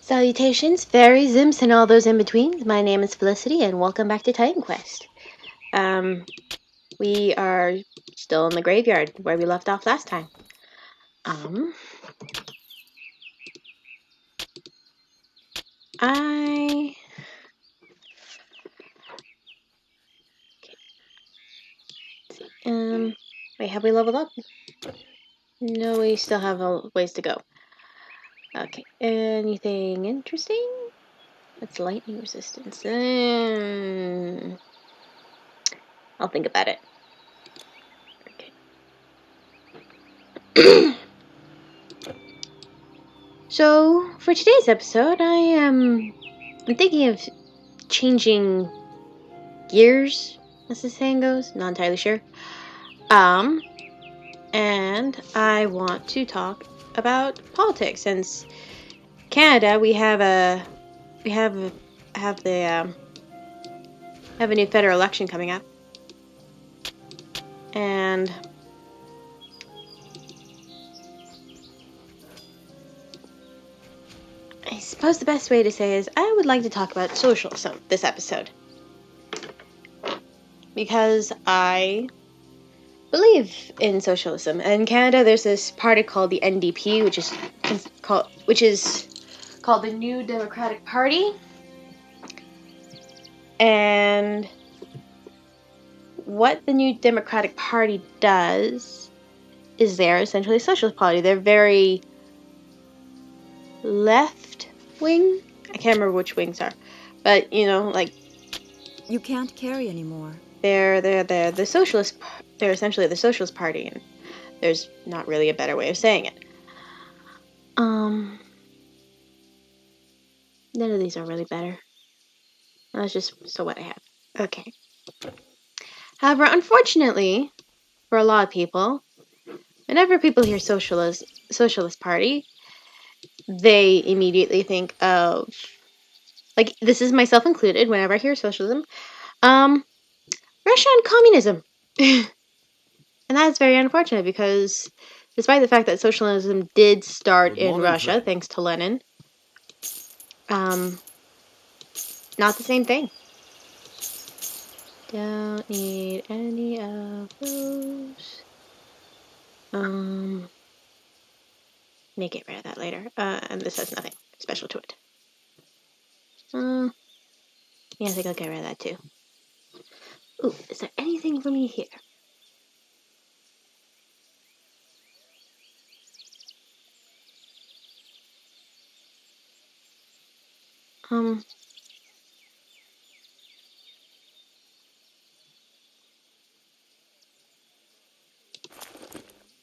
Salutations, fairies, imps, and all those in between. My name is Felicity, and welcome back to TitanQuest. We are still in the graveyard where we left off last time. I... Okay. Wait, have we leveled up? No, we still have a ways to go. Okay, anything interesting? It's lightning resistance. I'll think about it. Okay. So, for today's episode, I'm thinking of changing gears, as the saying goes. Not entirely sure. And I want to talk about politics. Since Canada, we have a new federal election coming up, and I suppose the best way to say is I would like to talk about socialism this episode, because I believe in socialism. In Canada, there's this party called the NDP, which is called the New Democratic Party. And what the New Democratic Party does is they're essentially a socialist party. They're very left wing. I can't remember which wings are, but you can't carry anymore. They're the socialist. They're essentially the socialist party, and there's not really a better way of saying it. None of these are really better. That's just what I have. Okay. However, unfortunately, for a lot of people, whenever people hear socialist party, they immediately think of, like, this is myself included, whenever I hear socialism, Russia and communism. And that's very unfortunate, because despite the fact that socialism did start in Russia, thanks to Lenin, not the same thing. Don't need any of those. May get rid of that later. And this has nothing special to it. Yeah, I think I'll get rid of that too. Ooh, is there anything for me here?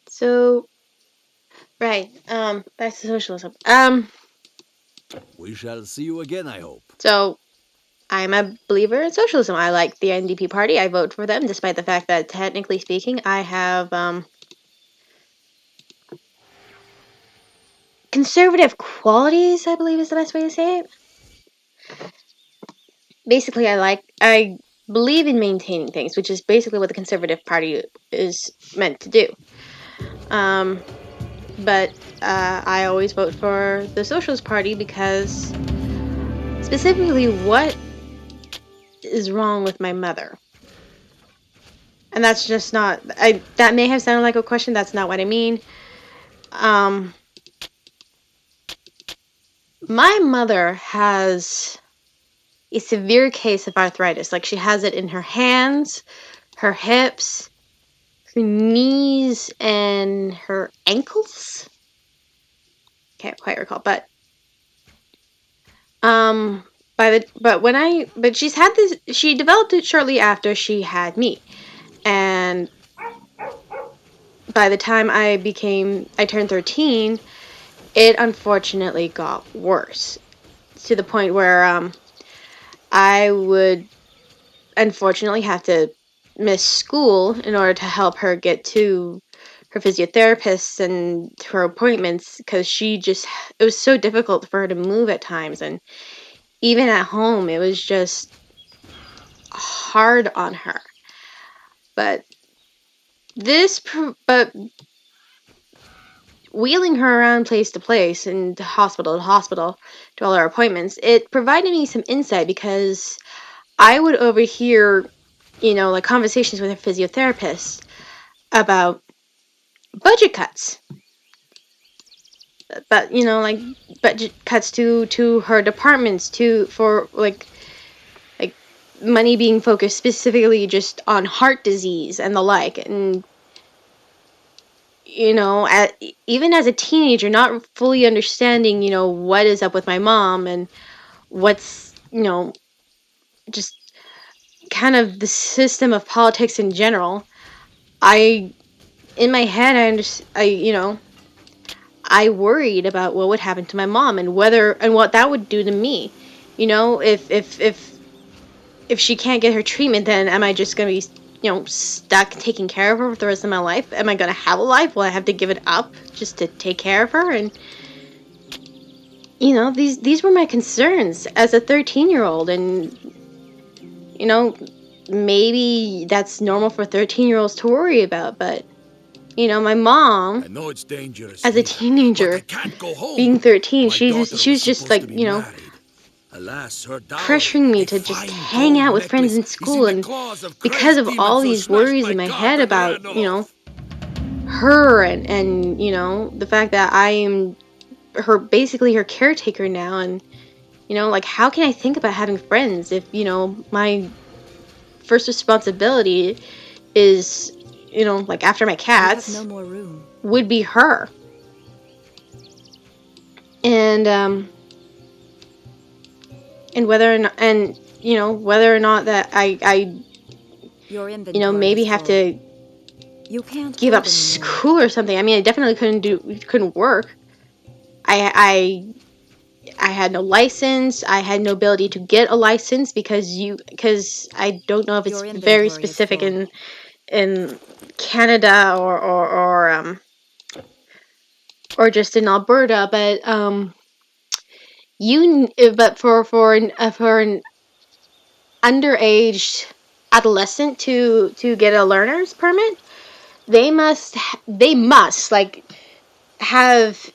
So, right, back to socialism. We shall see you again, I hope. So, I'm a believer in socialism. I like the NDP party. I vote for them, despite the fact that, technically speaking, I have, conservative qualities, I believe is the best way to say it. Basically, I believe in maintaining things, which is basically what the Conservative Party is meant to do. But I always vote for the Socialist Party because, specifically, what is wrong with my mother? And that's just not, that may have sounded like a question, that's not what I mean. My mother has a severe case of arthritis. Like, she has it in her hands, her hips, her knees, and her ankles. Can't quite recall, but she's had this. She developed it shortly after she had me, and by the time I turned 13, it unfortunately got worse to the point where I would unfortunately have to miss school in order to help her get to her physiotherapists and to her appointments, because it was so difficult for her to move at times, and even at home it was just hard on her. But wheeling her around place to place and hospital to hospital to all our appointments, it provided me some insight because I would overhear, like conversations with her physiotherapist about budget cuts. But, like budget cuts to her departments for like money being focused specifically just on heart disease and the like. And even as a teenager, not fully understanding, what is up with my mom and what's, just kind of the system of politics in general. In my head, I worried about what would happen to my mom and what that would do to me. If she can't get her treatment, then am I just going to be stuck taking care of her for the rest of my life? Am I going to have a life? Will I have to give it up just to take care of her? And these were my concerns as a 13-year-old. And maybe that's normal for 13-year-olds to worry about, but my mom, I know it's dangerous as a teenager, but I can't go home. being 13, My she was daughter just supposed like, to be married. Alas, her dowry, pressuring me a to just fine hang gold out with friends in necklace, school. is in the And claws of because of crazed all demons who these smashed worries my in my car head to the about, Randolph. her and the fact that I am basically her caretaker now. And, like, how can I think about having friends if, my first responsibility is, like after my You have cats, no more room. would be her. And whether or not, whether or not that I Your inventory maybe is have full. to You can't give up anymore. school or something. I mean, I definitely couldn't work. I had no license. I had no ability to get a license because I don't know if it's Your very inventory is specific full. in Canada or just in Alberta, but for an underage adolescent to get a learner's permit, they must like have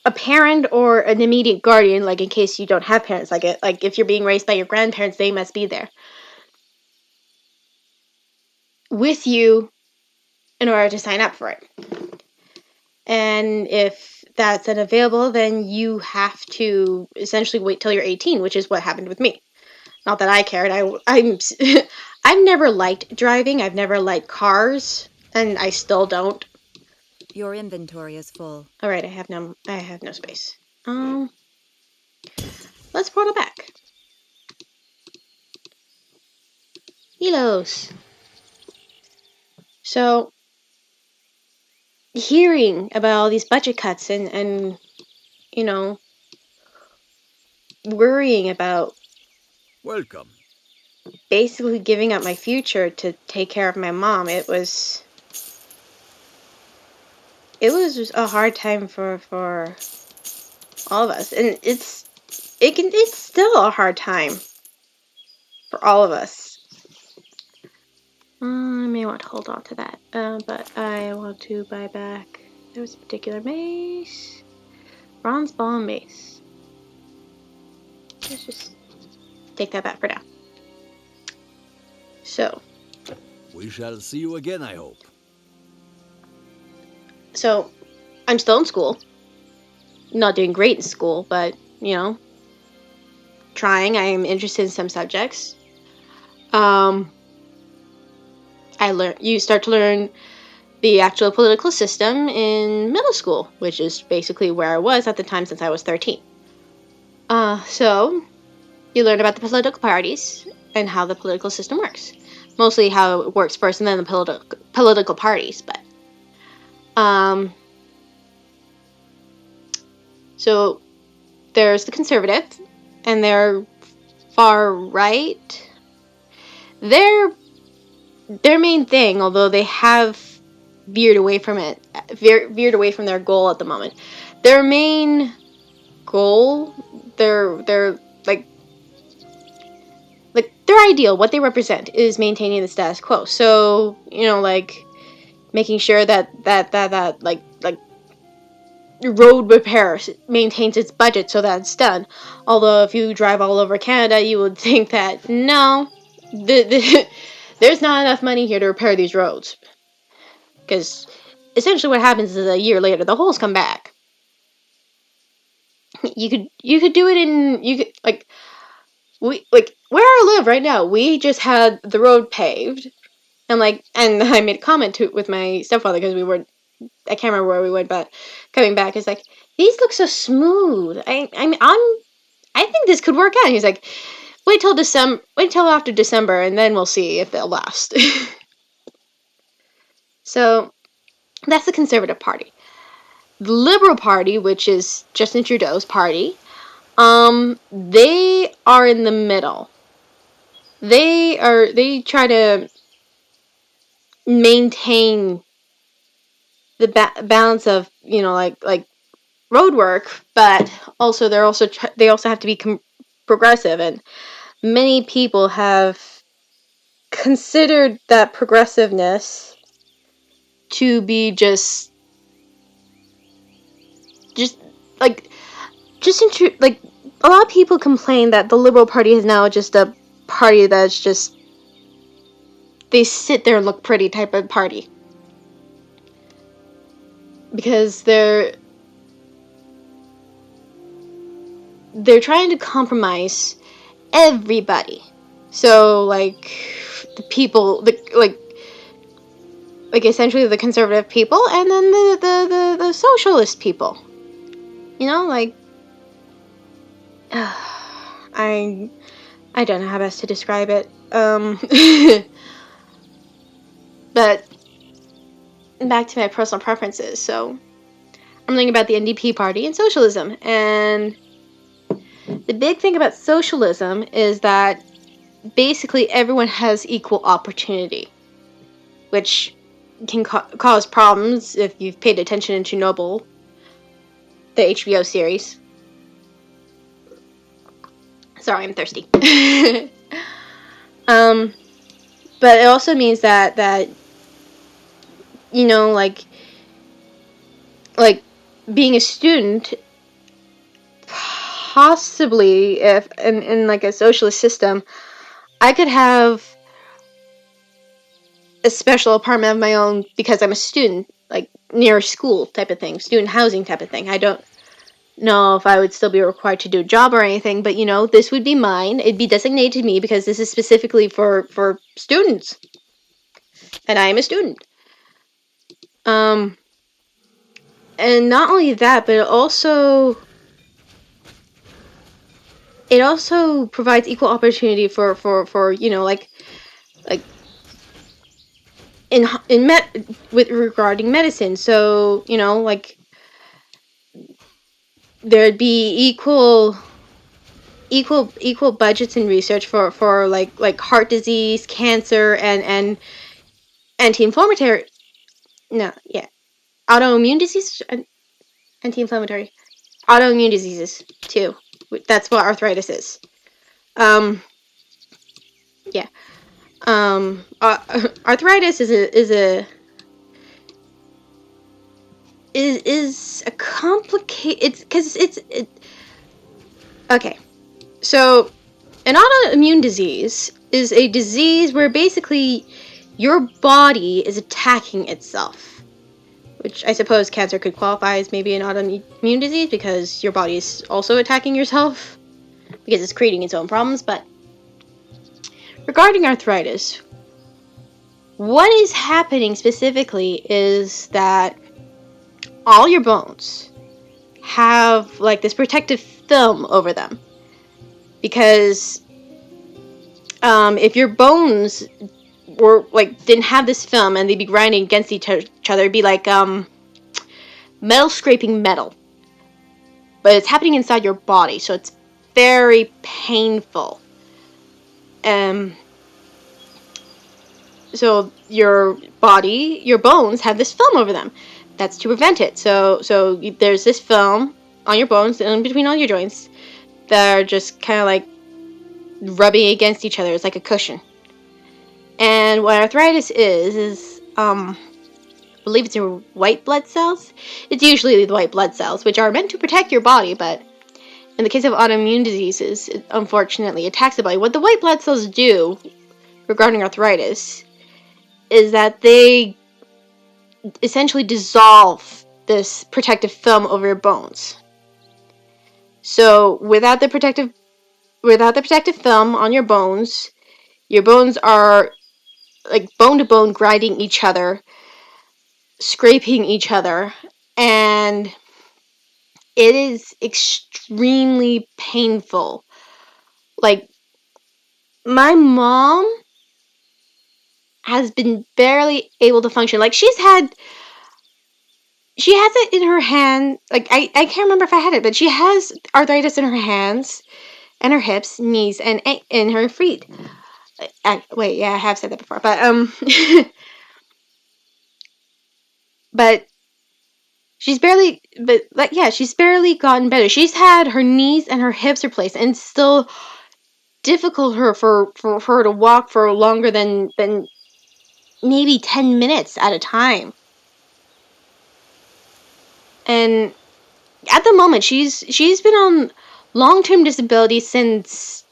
a parent or an immediate guardian, like in case you don't have parents, like if you're being raised by your grandparents, they must be there with you in order to sign up for it. And if that's unavailable, then you have to essentially wait till you're 18, which is what happened with me. Not that I cared. I've never liked driving. I've never liked cars, and I still don't. Your inventory is full. All right, I have no space. Let's portal back. Helos. So, hearing about all these budget cuts and worrying about Welcome. basically giving up my future to take care of my mom, it was just a hard time for all of us, and it's still a hard time for all of us. I may want to hold on to that, but I want to buy back. There was a particular mace, bronze ball mace. Let's just take that back for now. So We shall see you again, I hope. So, I'm still in school. Not doing great in school, but, trying. I am interested in some subjects. You start to learn the actual political system in middle school, which is basically where I was at the time since I was 13. So, you learn about the political parties and how the political system works. Mostly how it works first and then the political parties, but so there's the conservative and they're far right. Their main thing, although they have veered away from their goal at the moment. Their main goal, their their ideal, what they represent is maintaining the status quo. So, making sure that like road repair maintains its budget so that it's done. Although if you drive all over Canada, you would think that no, there's not enough money here to repair these roads. Because essentially what happens is a year later, the holes come back. You could do it where I live right now, we just had the road paved. And I made a comment with my stepfather because I can't remember where we went, but coming back, it's like, these look so smooth. I think this could work out. And he's like, wait till after December, and then we'll see if they'll last. So that's the Conservative Party. The Liberal Party, which is Justin Trudeau's party, they are in the middle. They try to maintain the balance of, like road work, but also they also have to be progressive, and many people have considered that progressiveness to be just a lot of people complain that the Liberal Party is now just a party that's just they sit there and look pretty type of party, because they're trying to compromise everybody. So the people, essentially the conservative people, and then the socialist people. I don't know how best to describe it. But back to my personal preferences. So I'm thinking about the NDP party and socialism, and the big thing about socialism is that basically everyone has equal opportunity, which can cause problems if you've paid attention to Chernobyl, the HBO series. Sorry, I'm thirsty. But it also means that being a student, possibly if in a socialist system, I could have a special apartment of my own because I'm a student, near a school type of thing, student housing type of thing. I don't know if I would still be required to do a job or anything, but this would be mine. It'd be designated to me because this is specifically for students, and I am a student. And not only that, but it also provides equal opportunity for regarding medicine. So there'd be equal budgets in research for heart disease, cancer, and anti-inflammatory. Autoimmune disease, anti-inflammatory, autoimmune diseases too. That's what arthritis is. Arthritis is a complicated. Okay. So, an autoimmune disease is a disease where basically your body is attacking itself. Which I suppose cancer could qualify as maybe an autoimmune disease because your body is also attacking yourself because it's creating its own problems. But regarding arthritis, what is happening specifically is that all your bones have this protective film over them, because if your bones were didn't have this film and they'd be grinding against each other, it'd be like metal scraping metal, but it's happening inside your body, so it's very painful. So your bones have this film over them. That's to prevent it. So there's this film on your bones and in between all your joints that are just kind of rubbing against each other. It's like a cushion. And what arthritis is believe it's your white blood cells. It's usually the white blood cells, which are meant to protect your body, but in the case of autoimmune diseases, it unfortunately attacks the body. What the white blood cells do regarding arthritis is that they essentially dissolve this protective film over your bones. So without the protective film on your bones are like bone to bone grinding each other, scraping each other, and it is extremely painful. Like, my mom has been barely able to function. Like, she has it in her hand. Like, I can't remember if I had it, but she has arthritis in her hands and her hips, knees, and in her feet. Wait, yeah, I have said that before, but but she's barely gotten better. She's had her knees and her hips replaced, and it's still difficult for her to walk for longer than maybe 10 minutes at a time. And at the moment, she's been on long-term disability since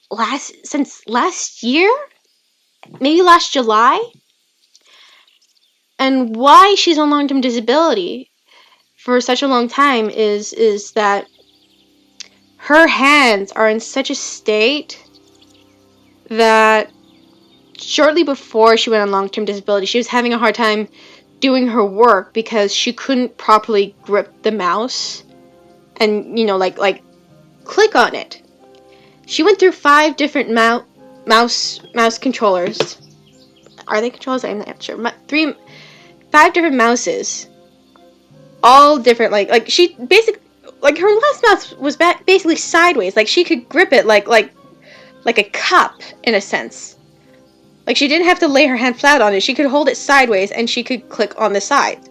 last year, maybe last July. And why she's on long-term disability for such a long time is that her hands are in such a state that shortly before she went on long-term disability, she was having a hard time doing her work because she couldn't properly grip the mouse and, like click on it. She went through 5 different mouse controllers. Are they controllers? I'm not sure. 5 different mouses, all different. Like she basically, like, her last mouse was basically sideways. Like, she could grip it like a cup in a sense. Like, she didn't have to lay her hand flat on it. She could hold it sideways and she could click on the side.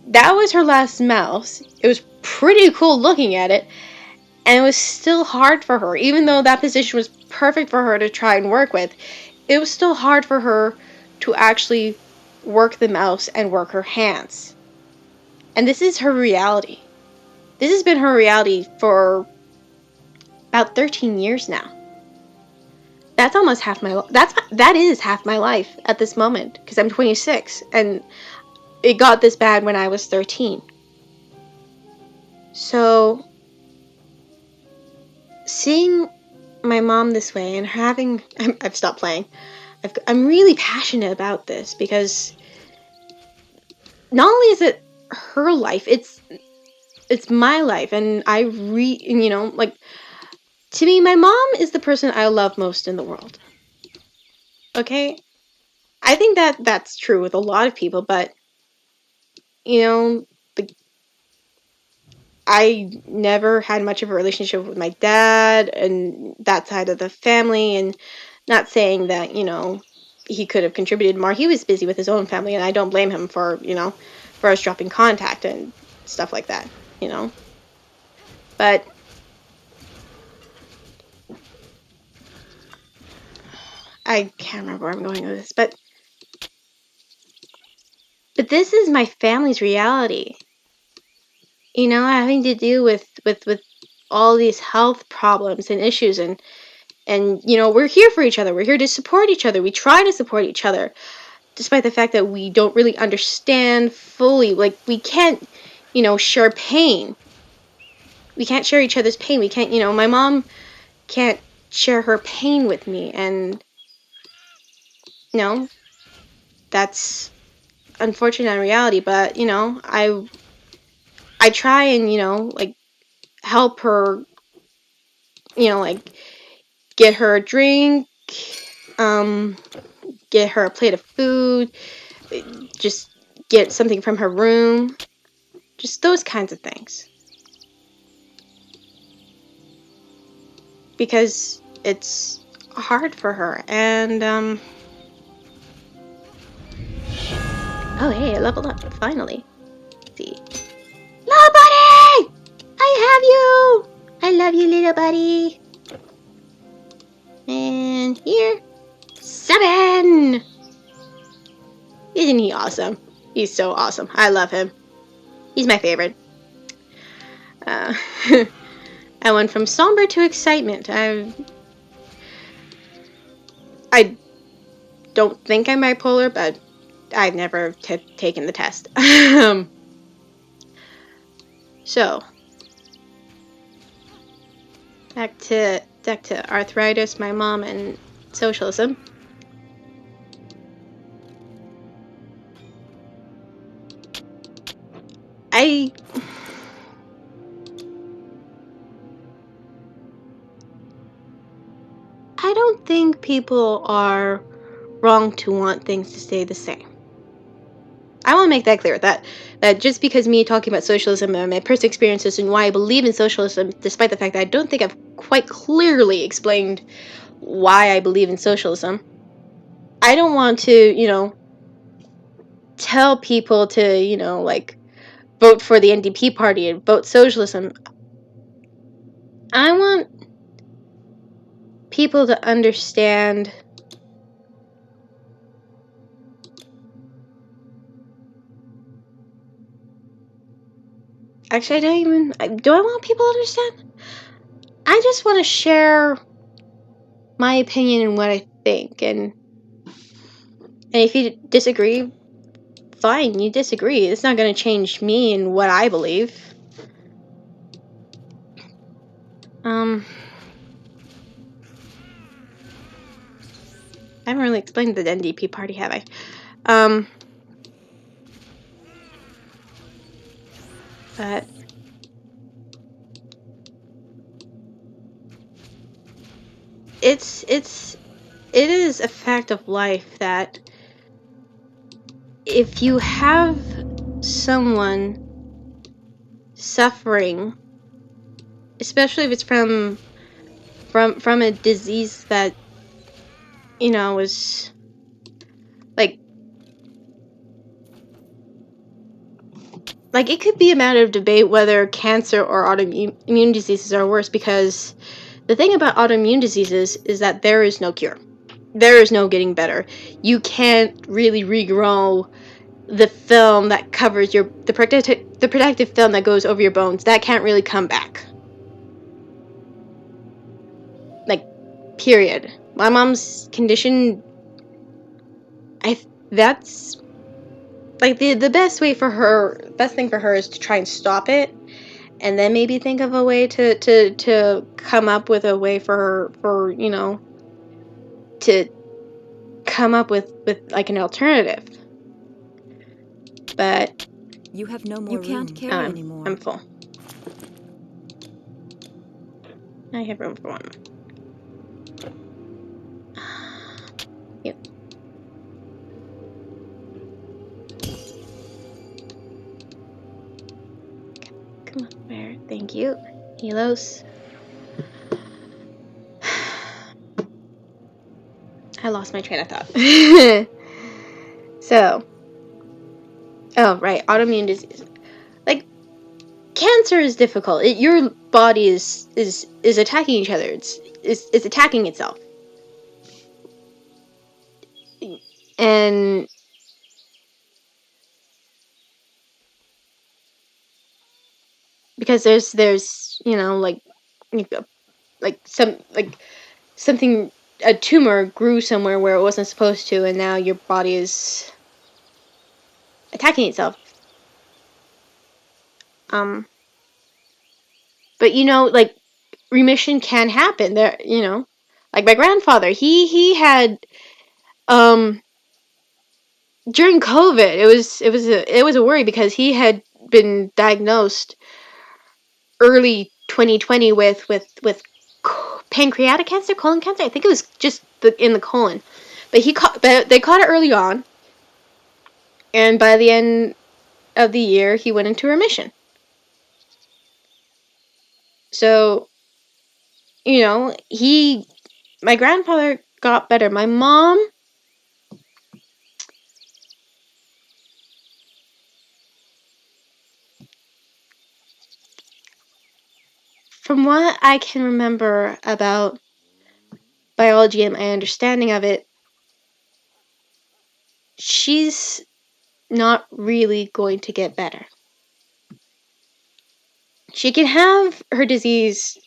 That was her last mouse. It was pretty cool looking at it, and it was still hard for her. Even though that position was perfect for her to try and work with, it was still hard for her to actually work the mouse and work her hands. And this is her reality. This has been her reality for about 13 years now. That's almost half my that is half my life at this moment, because I'm 26 and it got this bad when I was 13. So seeing my mom this way and having I've stopped playing. I'm really passionate about this because not only is it her life, it's my life, and like, to me, my mom is the person I love most in the world. Okay? I think that's true with a lot of people, but, I never had much of a relationship with my dad and that side of the family, and not saying that, he could have contributed more. He was busy with his own family, and I don't blame him for us dropping contact and stuff like that, But I can't remember where I'm going with this, but this is my family's reality. Having to deal with all these health problems and issues, and we're here for each other. We're here to support each other. We try to support each other, despite the fact that we don't really understand fully. Like, we can't, share pain. We can't share each other's pain. We can't, my mom can't share her pain with me, and that's unfortunate reality. But I try and like, help her, like, get her a drink, get her a plate of food, just get something from her room, just those kinds of things, because it's hard for her. And oh, hey, I leveled up finally. Let's see, little buddy, I have you. I love you, little buddy. And here, 7. Isn't he awesome? He's so awesome. I love him. He's my favorite. I went from somber to excitement. I don't think I'm bipolar, but I've never taken the test. So, back to arthritis, my mom, and socialism. I don't think people are wrong to want things to stay the same. I want to make that clear, that just because me talking about socialism and my personal experiences and why I believe in socialism, despite the fact that I don't think I've quite clearly explained why I believe in socialism, I don't want to, tell people to, like, vote for the NDP party and vote socialism. I want people to understand actually, do I want people to understand? I just want to share my opinion and what I think, and if you disagree, fine, you disagree. It's not going to change me and what I believe. I haven't really explained the NDP party, have I? But it is a fact of life that if you have someone suffering, especially if it's from a disease that is like it could be a matter of debate whether cancer or autoimmune diseases are worse, because the thing about autoimmune diseases is that there is no cure. There is no getting better. You can't really regrow the film that covers the protective film that goes over your bones. That can't really come back. Like, period. My mom's condition, that's like the best thing for her is to try and stop it, and then maybe think of a way to come up with a way for to come up with like an alternative. But you have no more room. You can't carry anymore. I'm full. I have room for one. Yep. Come on, where? Thank you. Helos. I lost my train of thought. So. Oh, right. Autoimmune disease. Like, cancer is difficult. Your body is attacking each other. It's attacking itself. And because there's something, a tumor grew somewhere where it wasn't supposed to, and now your body is attacking itself. But like, remission can happen. There, like my grandfather, he had during COVID, it was a worry because he had been diagnosed early 2020 with pancreatic cancer, colon cancer. I think it was just in the colon, but they caught it early on, and by the end of the year, he went into remission. So, my grandfather got better. My mom, from what I can remember about biology and my understanding of it, she's not really going to get better. She can have her disease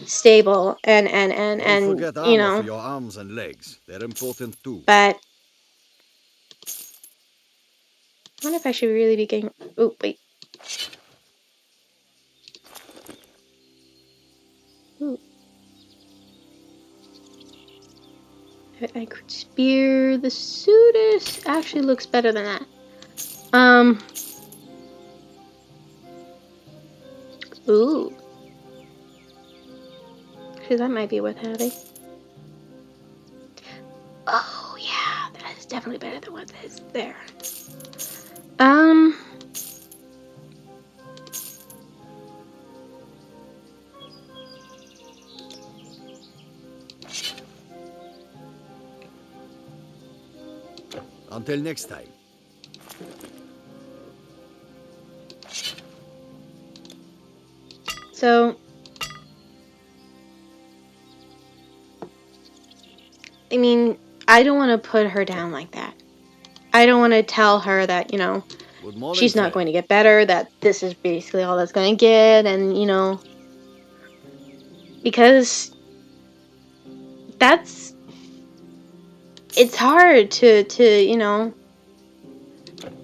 stable and Don't forget you armor know, for your arms and legs. They're important too. but I wonder if I should really be getting. Oh wait. Ooh. I could spear the Sudis. Actually, looks better than that. Ooh. Actually, that might be worth having. Oh yeah, that is definitely better than what is there. Until next time. So, I mean, I don't want to put her down like that. I don't want to tell her that, you know, Good morning, she's not friend. going to get better, that this is basically all that's going to get, and, you know, because it's hard to, you know,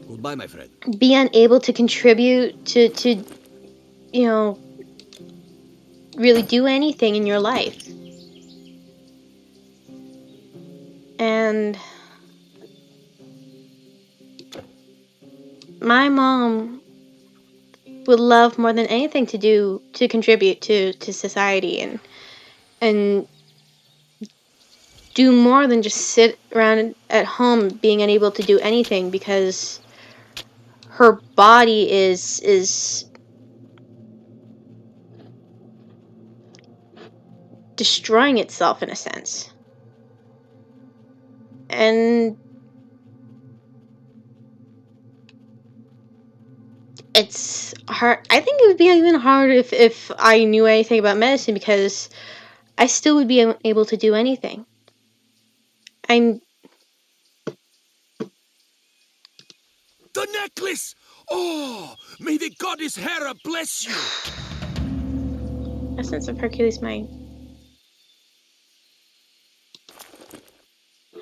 Goodbye, my friend. be unable to contribute to, you know, really do anything in your life. And my mom would love more than anything to contribute to society and do more than just sit around at home being unable to do anything, because her body is destroying itself in a sense. And it's hard. I think it would be even harder if I knew anything about medicine, because I still would be able to do anything. I'm The necklace! Oh, may the goddess Hera bless you! Essence of Hercules might.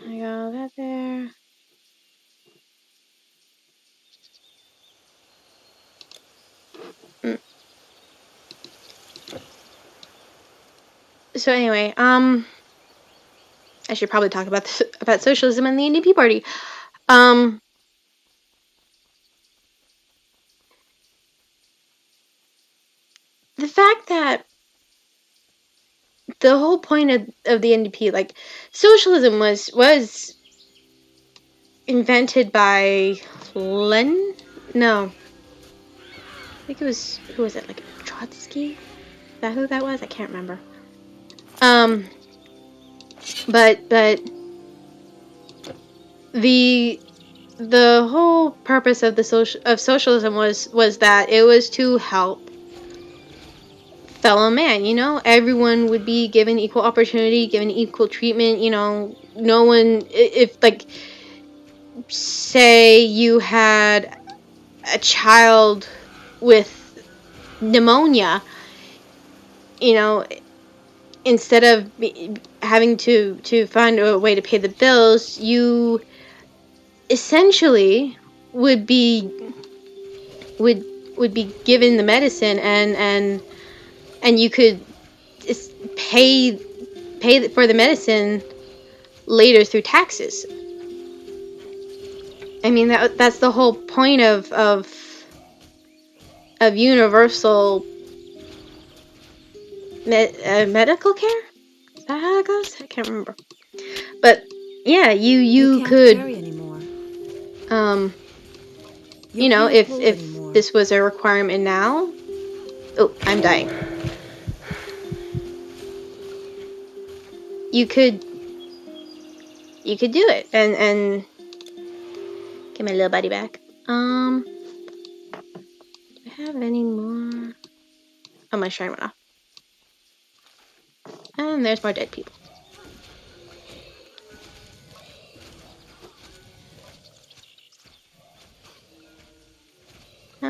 I got that there. So anyway, I should probably talk about socialism and the NDP party. The fact that the whole point of the NDP, like, socialism was invented by Lenin? No. I think it was, who was it, like Trotsky? Is that who that was? I can't remember. But the whole purpose of socialism was that it was to help fellow man, you know? Everyone would be given equal opportunity, given equal treatment, you know? No one, if, like, say you had a child with pneumonia, you know, instead of having to find a way to pay the bills, you essentially would be given the medicine, and you could pay for the medicine later through taxes. I mean, that's the whole point of universal medical care. Is that how it goes? I can't remember. But yeah, you can't could carry anymore. you know, if anymore. this was a requirement now. Oh, I'm dying. You could do it and get my little buddy back. Do I have any more? Oh, my shrine went off. And there's more dead people.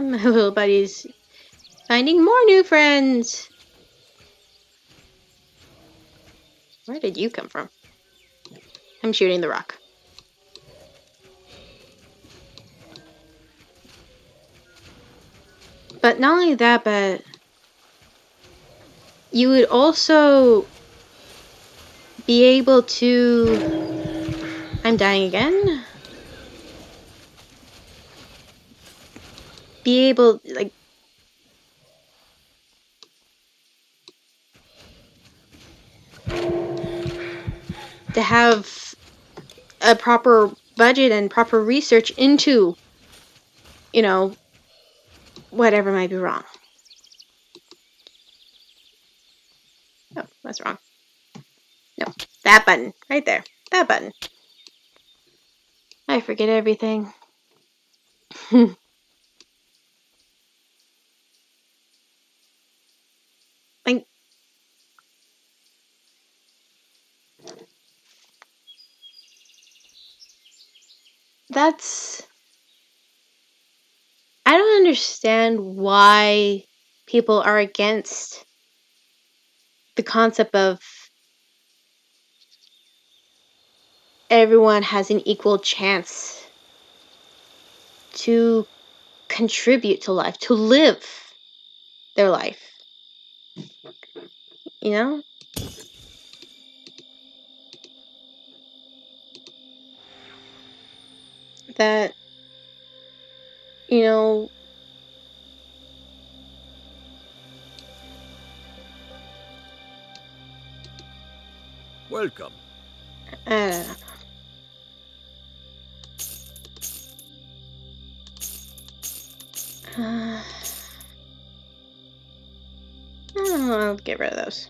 My little buddy's finding more new friends. Where did you come from? I'm shooting the rock. But not only that, but you would also be able to... I'm dying again? Be able, like... to have a proper budget and proper research into, you know, whatever might be wrong. Oh, that's wrong. No, that button. Right there. That button. I forget everything. Like, that's... I don't understand why people are against the concept of everyone has an equal chance to contribute to life, to live their life. You know? That, you know, Welcome. I don't know. I'll get rid of those.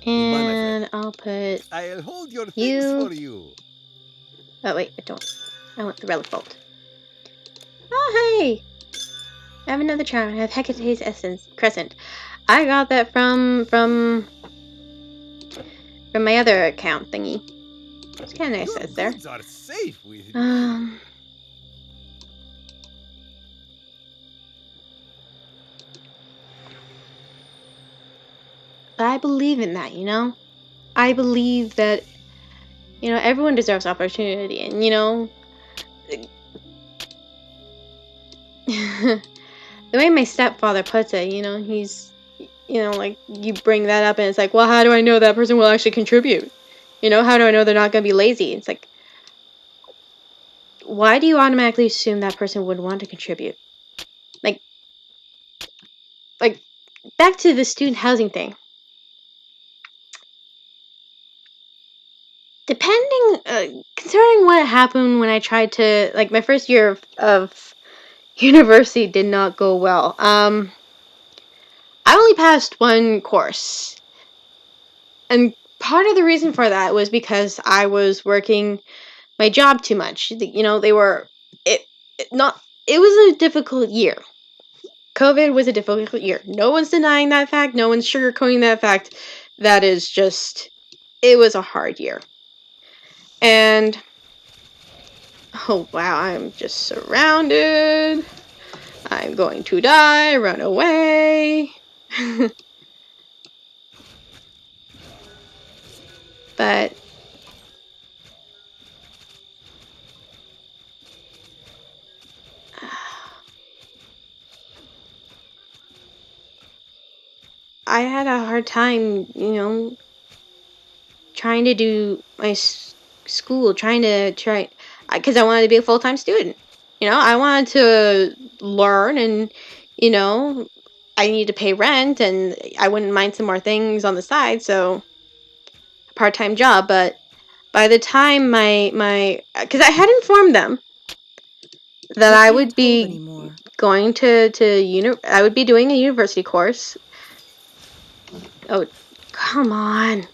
And I'll put I'll hold your things you. for you. Oh wait, I don't. I want the relic bolt. Oh hey! I have another charm. I have Hecate's essence crescent. I got that from my other account thingy. It's kind of nice Your that's there. goods are safe with me. But I believe in that, you know? I believe that, you know, everyone deserves opportunity. And, you know, the way my stepfather puts it, you know, he's, you know, like, you bring that up and it's like, well, how do I know that person will actually contribute? You know, how do I know they're not going to be lazy? It's like, why do you automatically assume that person would want to contribute? Like, back to the student housing thing. Considering what happened when I tried to, like, my first year of university did not go well. I only passed one course. And part of the reason for that was because I was working my job too much. You know, it was a difficult year. COVID was a difficult year. No one's denying that fact. No one's sugarcoating that fact. That is just, it was a hard year. And, oh wow, I'm just surrounded. I'm going to die, run away. But I had a hard time, you know, trying to do my school, because I wanted to be a full-time student. You know, I wanted to learn and, you know, I need to pay rent and I wouldn't mind some more things on the side, so a part-time job. But by the time because I had informed them that I would be going I would be doing a university course. Oh, come on.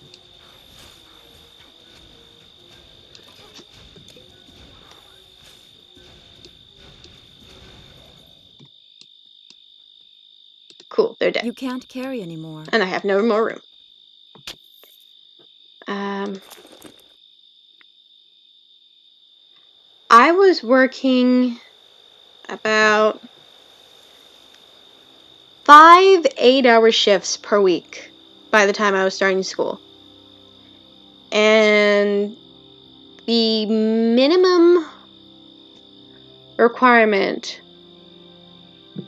Cool, they're dead. You can't carry anymore. And I have no more room. I was working about 5 8-hour shifts per week by the time I was starting school. And the minimum requirement, I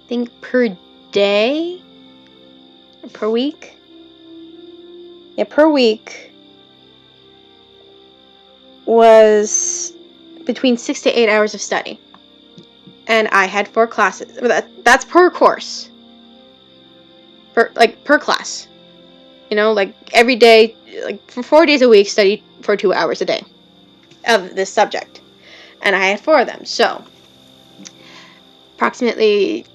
think per day, or per week? Yeah, per week was between 6 to 8 hours of study. And I had 4 classes. That's per course. Per class. You know, like every day, like for 4 days a week, study for 2 hours a day of this subject. And I had 4 of them. So, approximately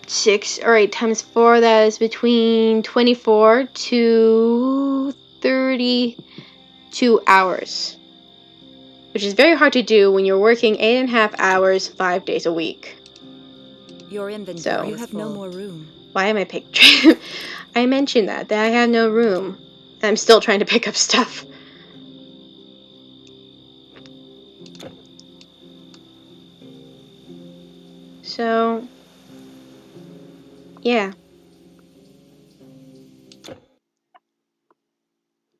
6 or 8 times 4, that is between 24 to 32 hours. Which is very hard to do when you're working 8.5 hours, 5 days a week. Your inventory. You have no more room. Why am I picking? I mentioned that I have no room. And I'm still trying to pick up stuff. So, yeah.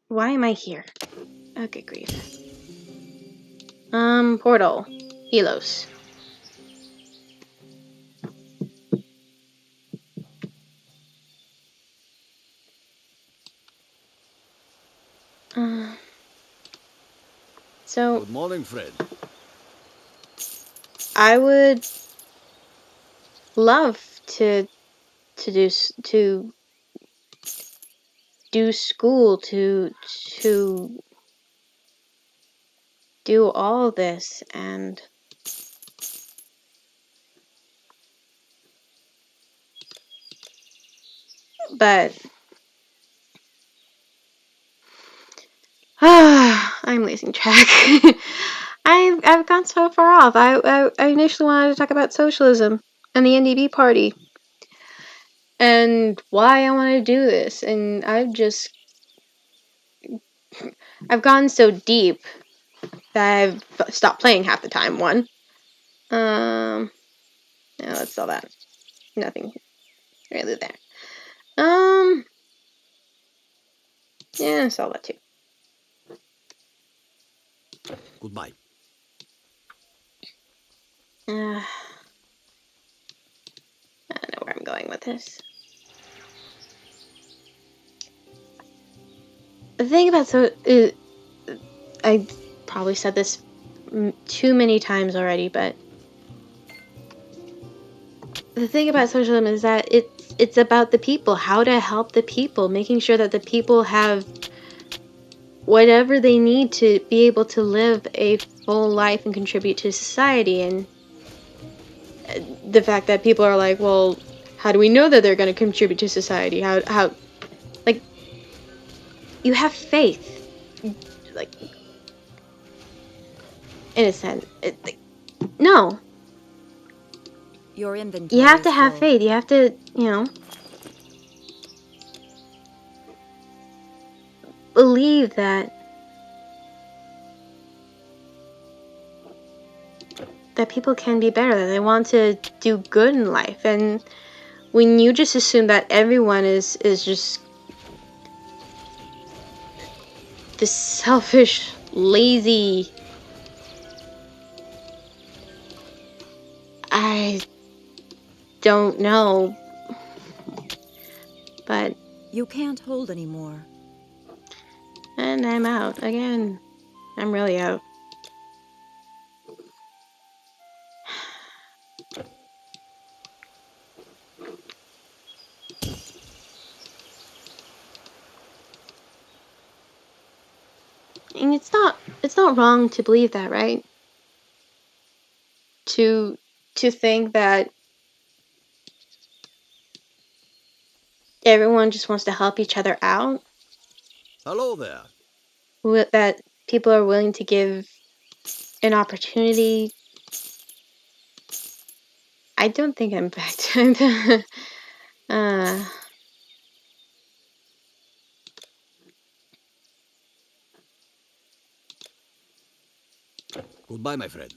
Why am I here? Okay, grief. Portal. Helos. So. Good morning, Fred. I would love to do school, to do all this, and but I'm losing track. I've gone so far off. I initially wanted to talk about socialism and the NDB party and why I want to do this, and I've gone so deep that I've stopped playing half the time. Yeah, let's sell that. Nothing really there. Yeah, sell that too. Goodbye. I don't know where I'm going with this. The thing about I probably said this too many times already, but the thing about socialism is that it's about the people, how to help the people, making sure that the people have whatever they need to be able to live a full life and contribute to society. And the fact that people are like, well, how do we know that they're going to contribute to society? How like, you have faith, like, in a sense. No. Your inventory. You have to have faith. You have to, believe that people can be better, that they want to do good in life. And when you just assume that everyone is just this selfish, lazy, I don't know, but you can't hold anymore. And I'm out again. I'm really out. And it's not wrong to believe that, right? To think that everyone just wants to help each other out. Hello there. That people are willing to give an opportunity. I don't think I'm back to Goodbye, my friend.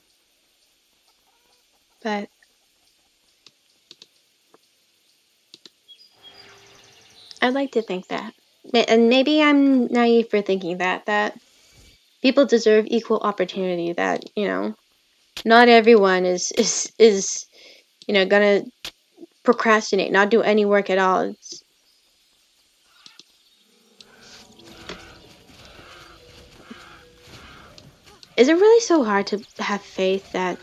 But I'd like to think that. And maybe I'm naive for thinking that people deserve equal opportunity, that, not everyone is gonna procrastinate, not do any work at all. Is it really so hard to have faith that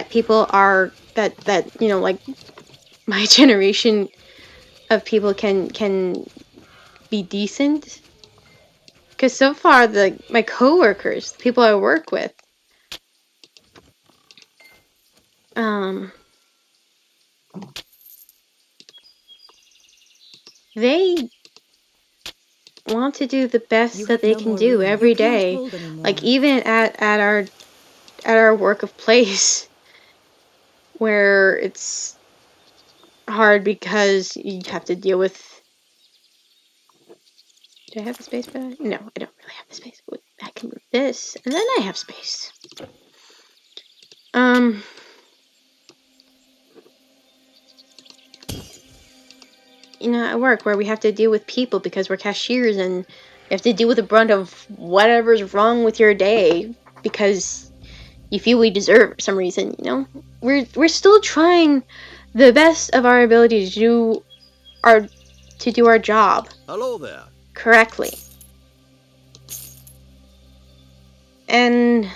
people are that like my generation of people can be decent? Because so far, my coworkers, the people I work with, they want to do the best that they can do every day. Like, even at our work of place, where it's hard because you have to deal with. Do I have the space for that? No, I don't really have the space. I can move this, and then I have space. At work, where we have to deal with people because we're cashiers, and you have to deal with the brunt of whatever's wrong with your day because you feel we deserve for some reason. We're still trying the best of our ability to do our job. Hello there. Correctly. And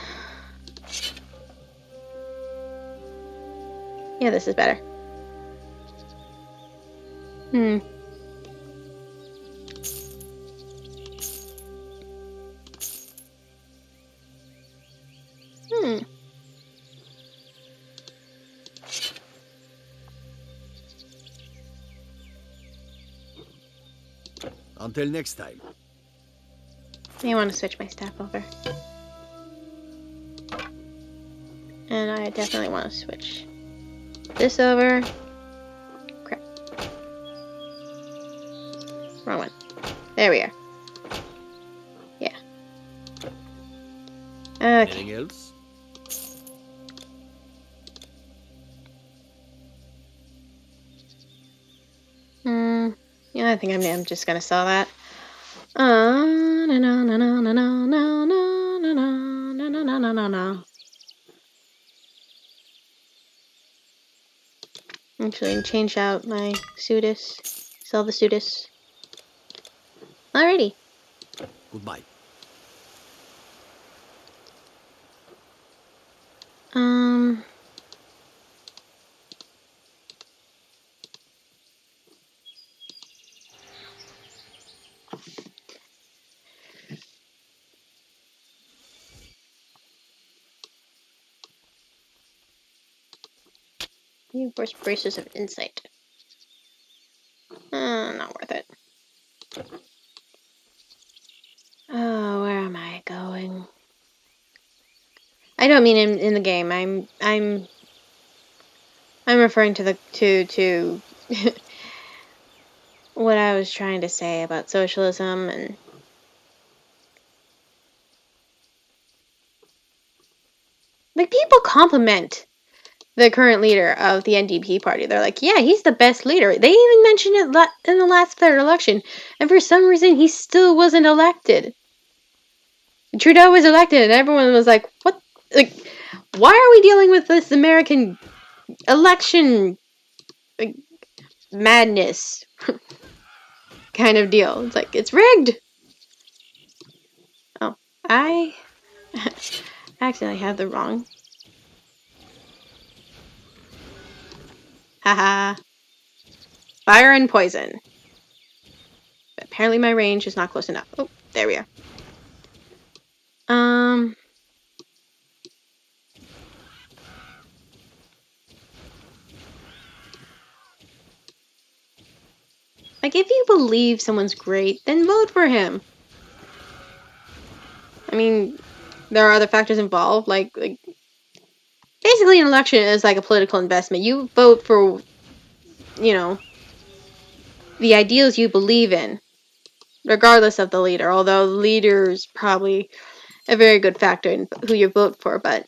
yeah, this is better. Until next time. I want to switch my staff over. And I definitely want to switch this over. Crap. Wrong one. There we are. Yeah. Okay. Anything else? Yeah, I think I'm just gonna sell that. No. Actually, change out my Sudis. Sell the Sudis. Alrighty. Goodbye. Reinforce braces of insight. Not worth it. Oh, where am I going? I don't mean in the game. I'm referring to to what I was trying to say about socialism and like people compliment the current leader of the NDP party. They're like, yeah, he's the best leader. They even mentioned it in the last federal election, and for some reason he still wasn't elected. Trudeau was elected, and everyone was like, what? Like, why are we dealing with this American election madness kind of deal? It's like, it's rigged. Oh, I accidentally have the wrong. Haha. Fire and poison. But apparently my range is not close enough. Oh, there we are. Like, if you believe someone's great, then vote for him. I mean, there are other factors involved, like basically an election is like a political investment. You vote for, the ideals you believe in, regardless of the leader, although the leaders probably a very good factor in who you vote for, but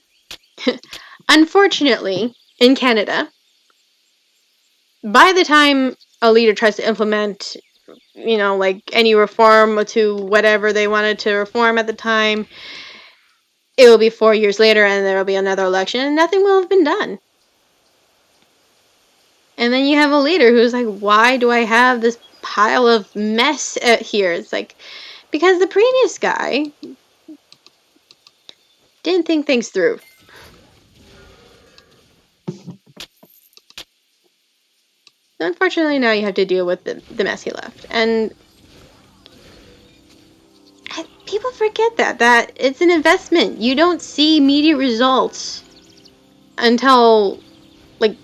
unfortunately, in Canada, by the time a leader tries to implement, like any reform to whatever they wanted to reform at the time, it will be 4 years later and there will be another election and nothing will have been done. And then you have a leader who's like, why do I have this pile of mess here? It's like, because the previous guy didn't think things through. Unfortunately, now you have to deal with the mess he left. And people forget that it's an investment. You don't see immediate results until, like,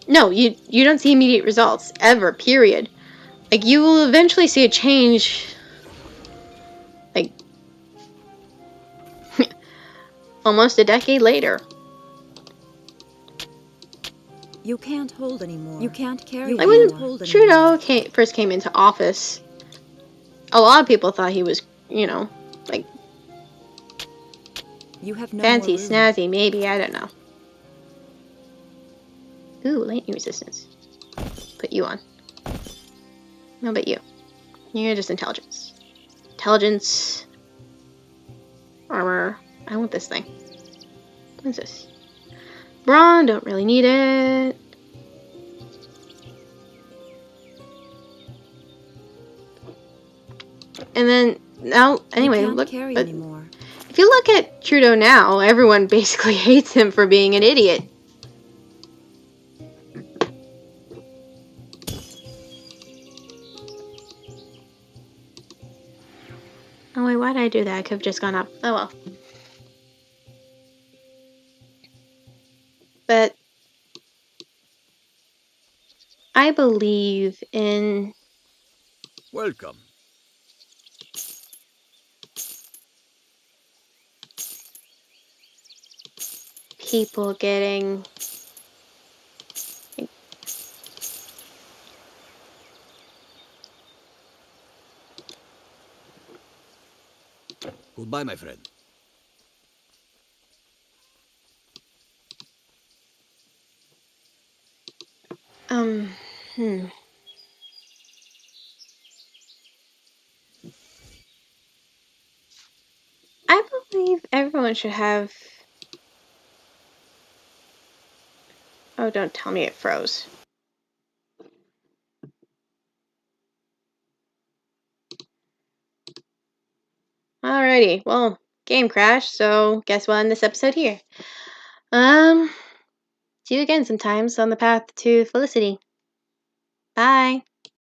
no, you don't see immediate results, ever, period. Like, you will eventually see a change, like, almost a decade later. You can't hold anymore. You can't carry Like, when Trudeau first came into office, a lot of people thought he was, like, you have no fancy, snazzy, maybe, I don't know. Ooh, lightning resistance. Put you on. No, but you. You're just intelligence. Intelligence. Armor. I want this thing. What's this? Brawn, don't really need it. And then, now, anyway, look. But if you look at Trudeau now, everyone basically hates him for being an idiot. Oh wait, why did I do that? I could have just gone up. Oh well. But I believe in... Welcome. people getting... Goodbye, my friend. I believe everyone should have... Oh, don't tell me it froze. Alrighty, well, game crashed, so guess we'll end this episode here. See you again sometimes on the path to felicity. Bye.